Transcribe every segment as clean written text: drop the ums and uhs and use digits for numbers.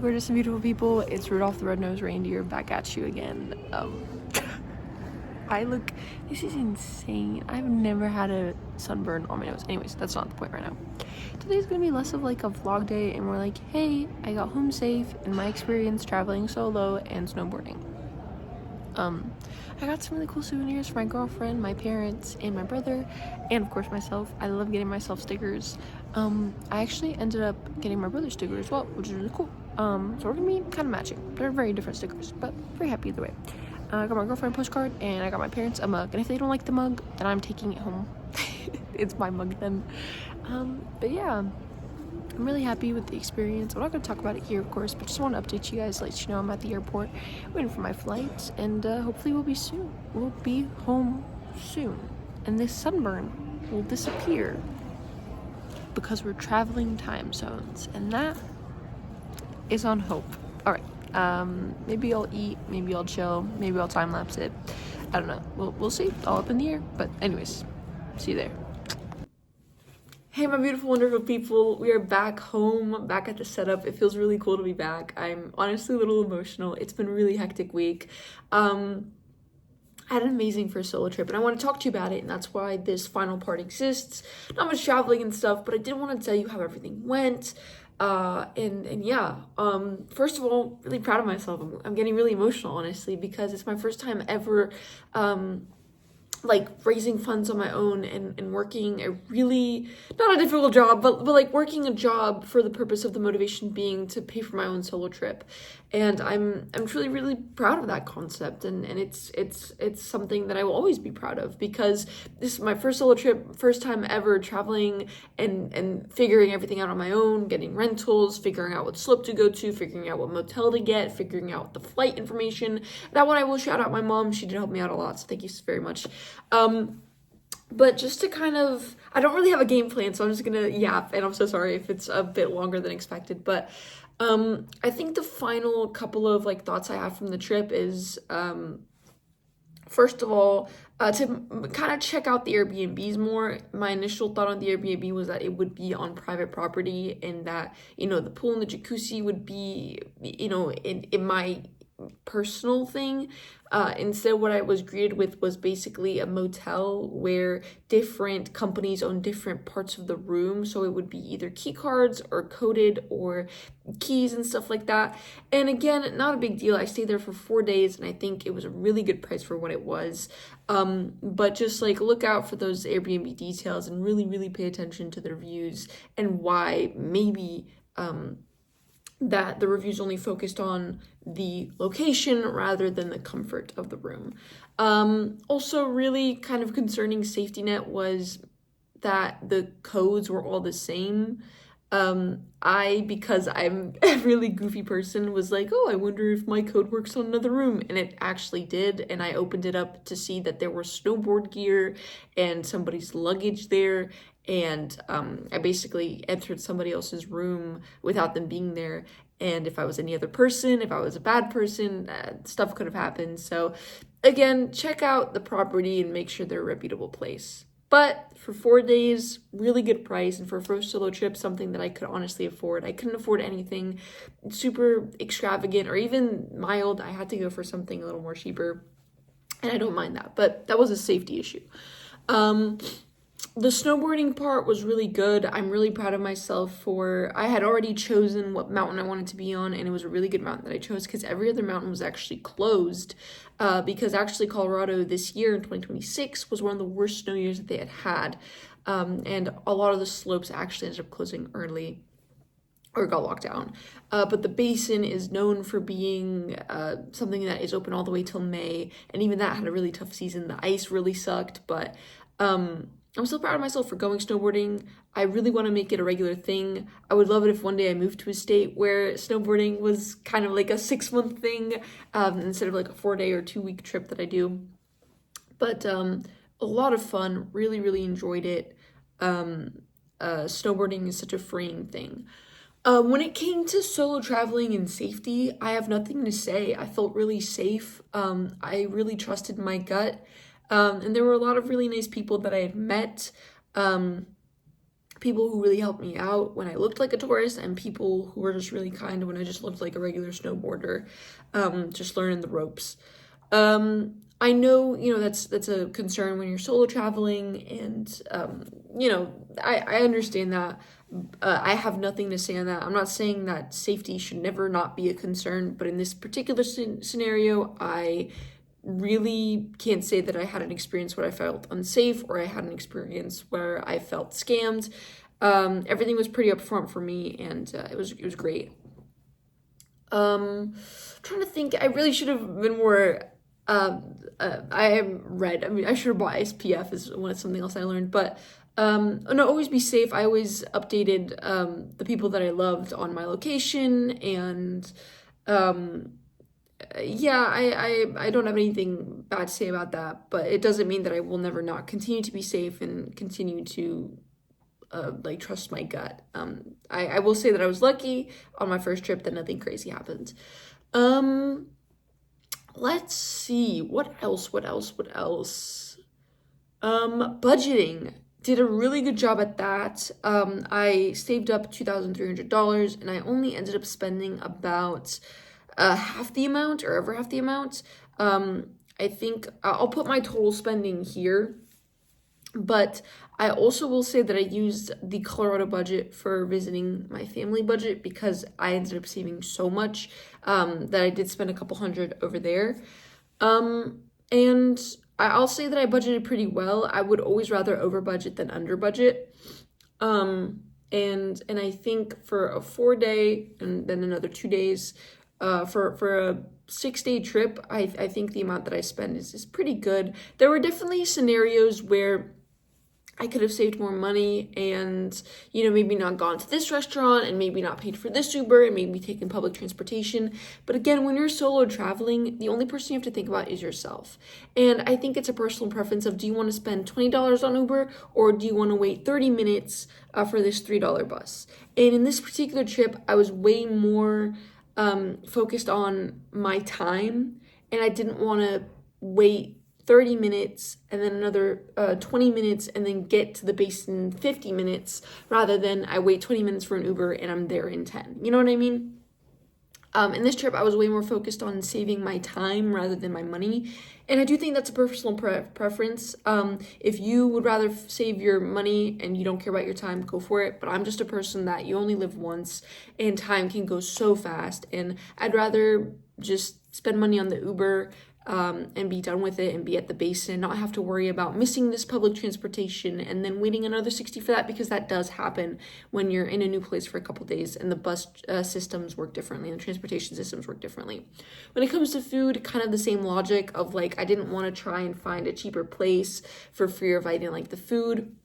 gorgeous and beautiful people. It's Rudolph the Red-Nosed Reindeer back at you again. This is insane. I've never had a sunburn on my nose. Anyways, that's not the point right now. Today's gonna be less of like a vlog day and we're like, hey, I got home safe in my experience traveling solo and snowboarding. I got some really cool souvenirs for my girlfriend, my parents, and my brother, and of course myself. I love getting myself stickers. I actually ended up getting my brother sticker as well, which is really cool. So we're gonna be kind of matching. They're very different stickers, but very happy either way. I got my girlfriend a postcard, and I got my parents a mug. And if they don't like the mug, then I'm taking it home. It's my mug then. But yeah, I'm really happy with the experience. I'm not going to talk about it here, of course, but just want to update you guys, let you know I'm at the airport, waiting for my flight, and hopefully we'll be home soon. And this sunburn will disappear because we're traveling time zones, and that is on hope. All right. Maybe I'll eat, maybe I'll chill, maybe I'll time-lapse it. I don't know. We'll see. All up in the air. But anyways, see you there. Hey, my beautiful, wonderful people. We are back home, back at the setup. It feels really cool to be back. I'm honestly a little emotional. It's been a really hectic week. I had an amazing first solo trip, and I want to talk to you about it, and that's why this final part exists. Not much traveling and stuff, but I did want to tell you how everything went. First of all, really proud of myself. I'm getting really emotional, honestly, because it's my first time ever like raising funds on my own and working a really, not a difficult job, but like working a job for the purpose of the motivation being to pay for my own solo trip. And I'm truly really proud of that concept, and it's something that I will always be proud of, because this is my first solo trip, first time ever traveling and figuring everything out on my own, getting rentals, figuring out what slope to go to, figuring out what motel to get, figuring out the flight information. That one I will shout out my mom. She did help me out a lot, so thank you very much. But just to kind of, I don't really have a game plan, so I'm just gonna yap, and I'm so sorry if it's a bit longer than expected, but I think the final couple of like thoughts I have from the trip is, first of all, to kind of check out the Airbnbs more. My initial thought on the Airbnb was that it would be on private property, and that, you know, the pool and the jacuzzi would be, you know, in my personal thing. Instead, what I was greeted with was basically a motel where different companies own different parts of the room, so it would be either key cards or coded or keys and stuff like that. And again, not a big deal. I stayed there for 4 days, and I think it was a really good price for what it was. But just like look out for those Airbnb details and really pay attention to the reviews, and why maybe that the reviews only focused on the location rather than the comfort of the room. Also, really kind of concerning safety net was that the codes were all the same. Because I'm a really goofy person, was like, oh, I wonder if my code works on another room, and it actually did. And I opened it up to see that there was snowboard gear and somebody's luggage there, and I basically entered somebody else's room without them being there. And if I was any other person, if I was a bad person, stuff could have happened. So again, check out the property and make sure they're a reputable place. But for 4 days, really good price, and for a first solo trip, something that I could honestly afford. I couldn't afford anything super extravagant or even mild. I had to go for something a little more cheaper, and I don't mind that, but that was a safety issue. The snowboarding part was really good. I'm really proud of myself for, I had already chosen what mountain I wanted to be on, and it was a really good mountain that I chose, because every other mountain was actually closed, because actually Colorado this year in 2026 was one of the worst snow years that they had, and a lot of the slopes actually ended up closing early or got locked down. But the basin is known for being something that is open all the way till May, and even that had a really tough season. The ice really sucked, but I'm still proud of myself for going snowboarding. I really want to make it a regular thing. I would love it if one day I moved to a state where snowboarding was kind of like a 6-month thing, instead of like a 4-day or 2-week trip that I do. But a lot of fun, really enjoyed it. Snowboarding is such a freeing thing. When it came to solo traveling and safety, I have nothing to say. I felt really safe. I really trusted my gut. And there were a lot of really nice people that I had met. people who really helped me out when I looked like a tourist, and people who were just really kind when I just looked like a regular snowboarder, just learning the ropes. I know, that's a concern when you're solo traveling, and, I understand that. I have nothing to say on that. I'm not saying that safety should never not be a concern, but in this particular scenario, I really can't say that I had an experience where I felt unsafe or I had an experience where I felt scammed. Everything was pretty upfront for me, and it was great. Trying to think, I really should have been more. I have read. I mean, I should have bought SPF is something else I learned, but no, always be safe. I always updated the people that I loved on my location, and yeah, I don't have anything bad to say about that, but it doesn't mean that I will never not continue to be safe and continue to trust my gut. I will say that I was lucky on my first trip that nothing crazy happened. Let's see, what else? Budgeting. Did a really good job at that. I saved up $2,300, and I only ended up spending about half the amount, or over half the amount. I think I'll put my total spending here, but I also will say that I used the Colorado budget for visiting my family budget, because I ended up saving so much that I did spend a couple hundred over there. And I'll say that I budgeted pretty well. I would always rather over budget than under budget. And I think for a 4-day and then another 2 days, for a 6-day trip, I think the amount that I spend is pretty good. There were definitely scenarios where I could have saved more money and, maybe not gone to this restaurant and maybe not paid for this Uber and maybe taken public transportation. But again, when you're solo traveling, the only person you have to think about is yourself. And I think it's a personal preference of, do you want to spend $20 on Uber, or do you want to wait 30 minutes for this $3 bus? And in this particular trip, I was way more focused on my time, and I didn't want to wait 30 minutes and then another 20 minutes and then get to the base in 50 minutes, rather than I wait 20 minutes for an Uber and I'm there in 10. You know what I mean? In this trip, I was way more focused on saving my time rather than my money. And I do think that's a personal preference. If you would rather save your money and you don't care about your time, go for it. But I'm just a person that you only live once, and time can go so fast. And I'd rather just spend money on the Uber and be done with it and be at the base and not have to worry about missing this public transportation and then waiting another 60 for that, because that does happen when you're in a new place for a couple days and the bus systems work differently and the transportation systems work differently. When it comes to food, kind of the same logic of I didn't want to try and find a cheaper place for fear of I didn't like the food.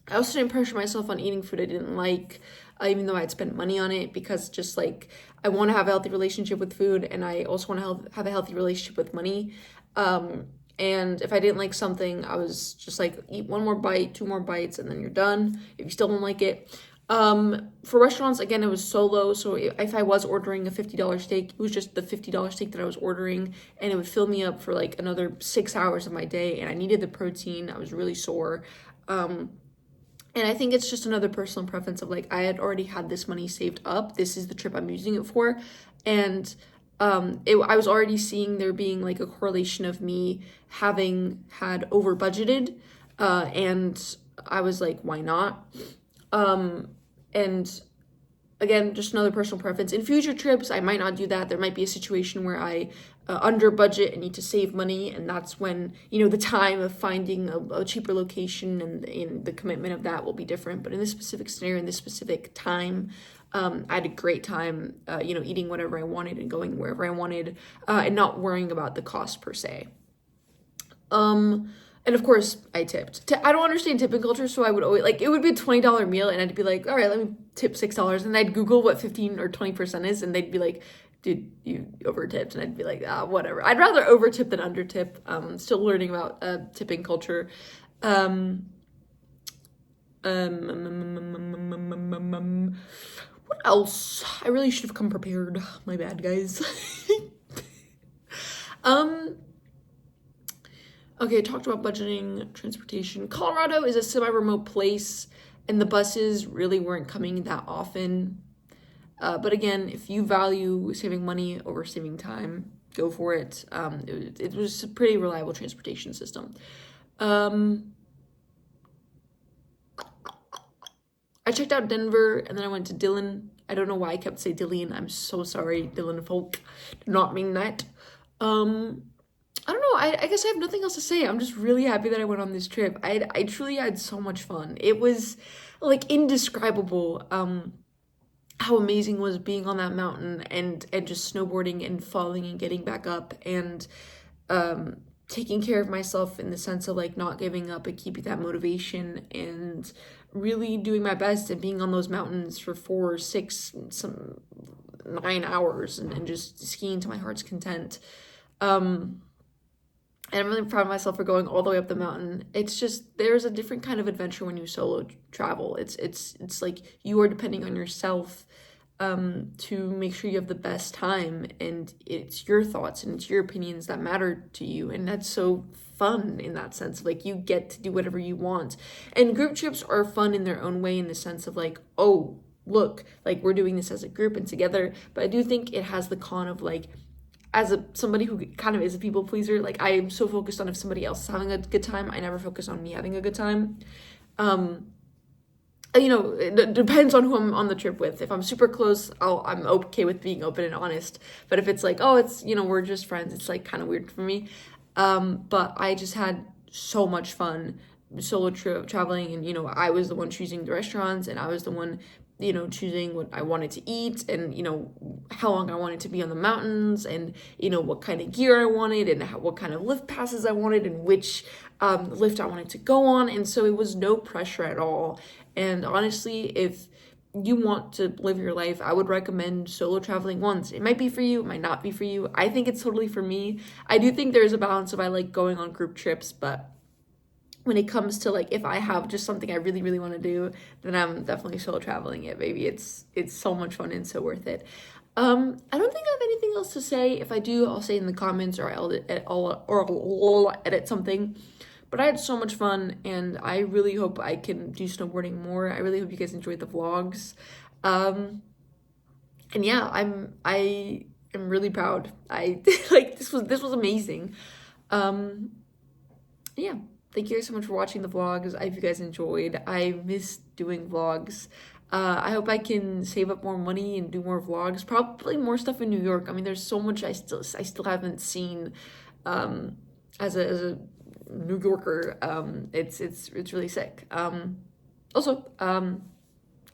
I also didn't pressure myself on eating food I didn't like, even though I had spent money on it, because just I want to have a healthy relationship with food, and I also want to have a healthy relationship with money. And if I didn't like something, I was just eat one more bite, 2 more bites, and then you're done if you still don't like it. For restaurants, again, it was solo, so if I was ordering a $50 steak, it was just the $50 steak that I was ordering, and it would fill me up for another 6 hours of my day, and I needed the protein. I was really sore. And I think it's just another personal preference of I had already had this money saved up. This is the trip I'm using it for. And I was already seeing there being a correlation of me having had over budgeted. And I was why not? And again, just another personal preference. In future trips, I might not do that. There might be a situation where I under budget and need to save money, and that's when the time of finding a cheaper location and the commitment of that will be different. But in this specific scenario, in this specific time, I had a great time eating whatever I wanted and going wherever I wanted, and not worrying about the cost per se. And of course, I tipped. I don't understand tipping culture, so I would always, it would be a $20 meal, and I'd be like, all right, let me tip $6. And I'd Google what 15 or 20% is, and they'd be like, dude, you over-tipped. And I'd be like, whatever. I'd rather over-tip than under-tip. Still learning about tipping culture. What else? I really should have come prepared. My bad, guys. Okay, I talked about budgeting, transportation. Colorado is a semi-remote place. and the buses really weren't coming that often. But again, if you value saving money over saving time, go for it. It was a pretty reliable transportation system. I checked out Denver, and then I went to Dillon. I don't know why I kept saying Dillon. I'm so sorry, Dillon folk. Did not mean that. I don't know. I guess I have nothing else to say. I'm just really happy that I went on this trip. I truly had so much fun. It was like indescribable. How amazing was being on that mountain and just snowboarding and falling and getting back up and taking care of myself in the sense of like not giving up and keeping that motivation and really doing my best and being on those mountains for 4, 6, 9 hours and just skiing to my heart's content. And I'm really proud of myself for going all the way up the mountain. It's just there's a different kind of adventure when you solo travel. It's like you are depending on yourself to make sure you have the best time, and it's your thoughts and it's your opinions that matter to you, and that's so fun in that sense. Like you get to do whatever you want, and group trips are fun in their own way in the sense of like, oh look, like we're doing this as a group and together. But I do think it has the con of like, as somebody who kind of is a people pleaser, like I am so focused on if somebody else is having a good time, I never focus on me having a good time. You know, it depends on who I'm on the trip with. If I'm super close, I'm okay with being open and honest. But if it's like, oh, it's, you know, we're just friends, it's like kind of weird for me. But I just had so much fun solo traveling, and, you know, I was the one choosing the restaurants, and I was the one, you know, choosing what I wanted to eat, and, you know, how long I wanted to be on the mountains, and, you know, what kind of gear I wanted, and what kind of lift passes I wanted, and which lift I wanted to go on. And so it was no pressure at all. And honestly, if you want to live your life, I would recommend solo traveling once. It might be for you, it might not be for you. I think it's totally for me. I do think there's a balance of I like going on group trips, but when it comes to like if I have just something I really, really want to do, then I'm definitely solo traveling it, baby. It's so much fun and so worth it. I don't think I have anything else to say. If I do, I'll say in the comments, or I'll edit something. But I had so much fun, and I really hope I can do snowboarding more. I really hope you guys enjoyed the vlogs. And yeah, I am really proud. I like this was amazing. Yeah, thank you guys so much for watching the vlogs. I hope you guys enjoyed. I miss doing vlogs. I hope I can save up more money and do more vlogs. Probably more stuff in New York. I mean, there's so much I still haven't seen as a New Yorker. It's really sick. Also,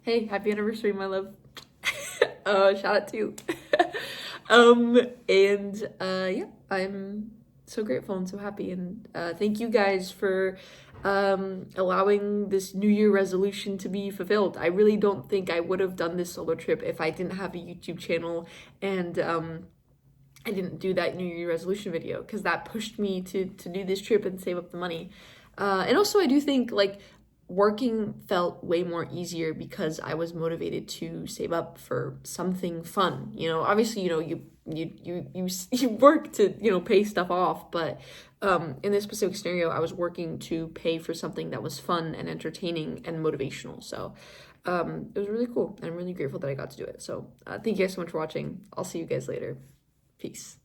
hey, happy anniversary, my love. Shout out to you. Yeah, I'm so grateful and so happy, and thank you guys for allowing this New Year resolution to be fulfilled. I really don't think I would have done this solo trip if I didn't have a YouTube channel, and I didn't do that New Year resolution video, because that pushed me to do this trip and save up the money. And also I do think like working felt way more easier because I was motivated to save up for something fun. You know, obviously, you know, you work to, you know, pay stuff off, but in this specific scenario, I was working to pay for something that was fun and entertaining and motivational. So it was really cool. I'm really grateful that I got to do it. So thank you guys so much for watching. I'll see you guys later. Peace.